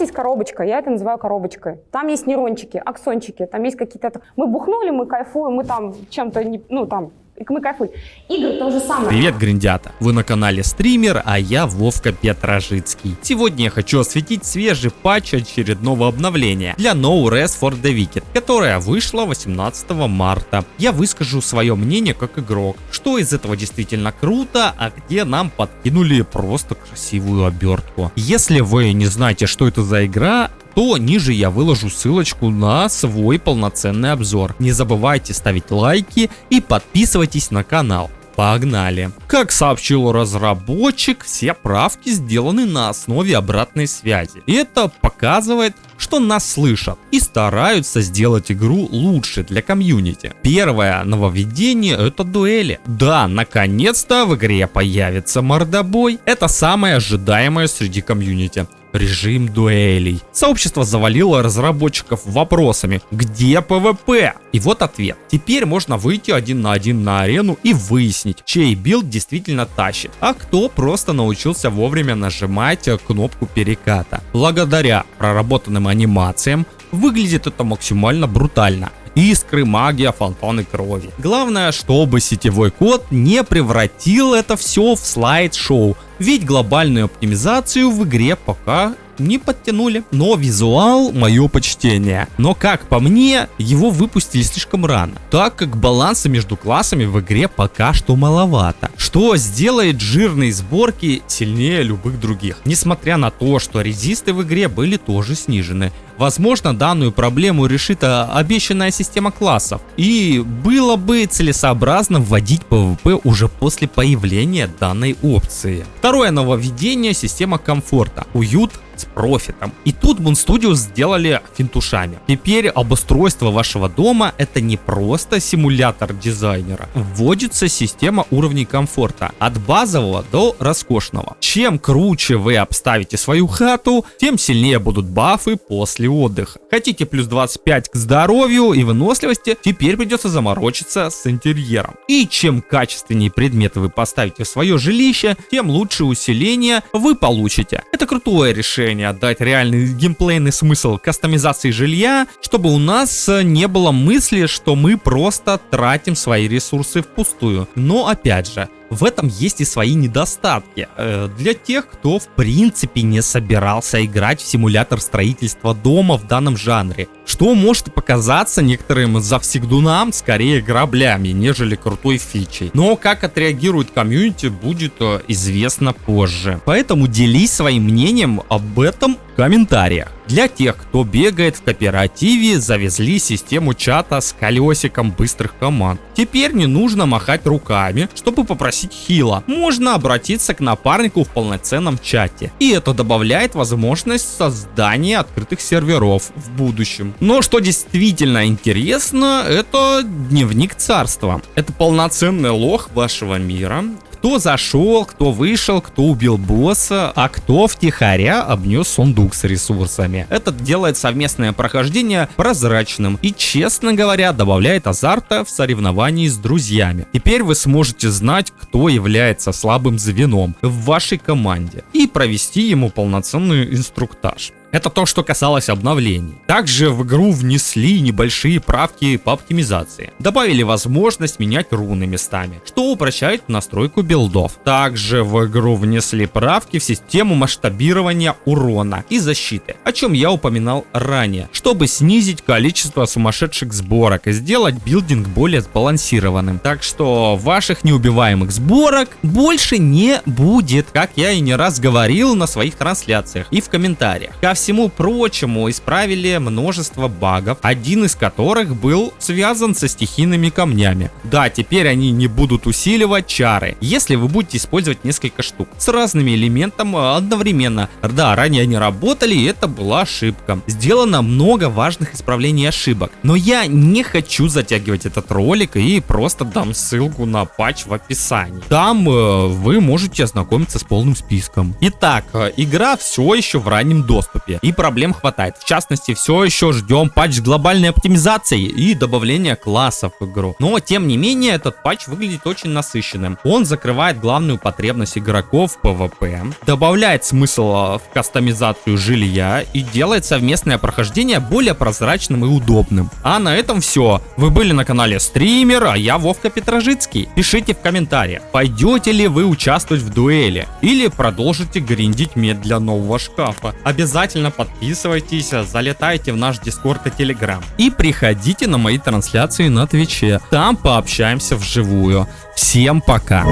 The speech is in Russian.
Есть коробочка, я это называю коробочкой. Там есть нейрончики, аксончики, там есть какие-то... Мы бухнули, мы кайфуем, мы там чем-то, мы кайфуем. Игры то же самое. Привет, гриндята! Вы на канале Стример, а я Вовка Петрожицкий. Сегодня я хочу осветить свежий патч очередного обновления для No Rest for the Wicked, которая вышла 18 марта. Я выскажу свое мнение как игрок, что из этого действительно круто, а где нам подкинули просто красивую обертку. Если вы не знаете, что это за игра, то ниже я выложу ссылочку на свой полноценный обзор. Не забывайте ставить лайки и подписывайтесь на канал. Погнали! Как сообщил разработчик, все правки сделаны на основе обратной связи. И это показывает, что нас слышат и стараются сделать игру лучше для комьюнити. Первое нововведение — это дуэли. Да, наконец-то в игре появится мордобой. Это самое ожидаемое среди комьюнити. Режим дуэлей. Сообщество завалило разработчиков вопросами: где PvP? И вот ответ. Теперь можно выйти один на один на арену и выяснить, чей билд действительно тащит, а кто просто научился вовремя нажимать кнопку переката. Благодаря проработанным анимациям выглядит это максимально брутально. Искры, магия, фонтаны крови. Главное, чтобы сетевой код не превратил это все в слайд-шоу, ведь глобальную оптимизацию в игре пока не подтянули. Но визуал — мое почтение. Но как по мне, его выпустили слишком рано, так как баланса между классами в игре пока что маловато, что сделает жирные сборки сильнее любых других. Несмотря на то, что резисты в игре были тоже снижены. Возможно, данную проблему решит обещанная система классов, и было бы целесообразно вводить PvP уже после появления данной опции. Второе нововведение — система комфорта. Уют с профитом. И тут Moon Studios сделали финтушами. Теперь обустройство вашего дома — это не просто симулятор дизайнера. Вводится система уровней комфорта от базового до роскошного. Чем круче вы обставите свою хату, тем сильнее будут бафы после отдыха. Хотите плюс 25 к здоровью и выносливости, теперь придется заморочиться с интерьером. И чем качественнее предметы вы поставите в свое жилище, тем лучше усиление вы получите. Это крутое решение — отдать реальный геймплейный смысл кастомизации жилья, чтобы у нас не было мысли, что мы просто тратим свои ресурсы впустую. Но опять же, в этом есть и свои недостатки для тех, кто в принципе не собирался играть в симулятор строительства дома в данном жанре, что может показаться некоторым завсегдунам скорее граблями, нежели крутой фичей. Но как отреагирует комьюнити, будет известно позже. Поэтому делись своим мнением об этом в комментариях. Для тех, кто бегает в кооперативе, завезли систему чата с колесиком быстрых команд. Теперь не нужно махать руками, чтобы попросить хила. Можно обратиться к напарнику в полноценном чате. И это добавляет возможность создания открытых серверов в будущем. Но что действительно интересно, это дневник царства. Это полноценный лог вашего мира. Кто зашел, кто вышел, кто убил босса, а кто втихаря обнес сундук с ресурсами. Это делает совместное прохождение прозрачным и, честно говоря, добавляет азарта в соревновании с друзьями. Теперь вы сможете знать, кто является слабым звеном в вашей команде, и провести ему полноценный инструктаж. Это то, что касалось обновлений. Также в игру внесли небольшие правки по оптимизации. Добавили возможность менять руны местами, что упрощает настройку билдов. Также в игру внесли правки в систему масштабирования урона и защиты, о чем я упоминал ранее, чтобы снизить количество сумасшедших сборок и сделать билдинг более сбалансированным. Так что ваших неубиваемых сборок больше не будет, как я и не раз говорил на своих трансляциях и в комментариях. Ко всему прочему, исправили множество багов, один из которых был связан со стихийными камнями. Да, теперь они не будут усиливать чары, если вы будете использовать несколько штук с разными элементами одновременно. Да, ранее они работали, и это была ошибка. Сделано много важных исправлений ошибок, но я не хочу затягивать этот ролик и просто дам ссылку на патч в описании. Там вы можете ознакомиться с полным списком. Итак, игра все еще в раннем доступе. доступе. И проблем хватает. В частности, все еще ждем патч с глобальной оптимизацией и добавления классов в игру. Но, тем не менее, этот патч выглядит очень насыщенным. Он закрывает главную потребность игроков в PvP, добавляет смысл в кастомизацию жилья и делает совместное прохождение более прозрачным и удобным. А на этом все. Вы были на канале Стример, а я Вовка Петрожицкий. Пишите в комментариях, пойдете ли вы участвовать в дуэли или продолжите гриндить мед для нового шкафа. Обязательно подписывайтесь, залетайте в наш Дискорд и Телеграм и приходите на мои трансляции на Твиче. Там пообщаемся вживую. Всем пока!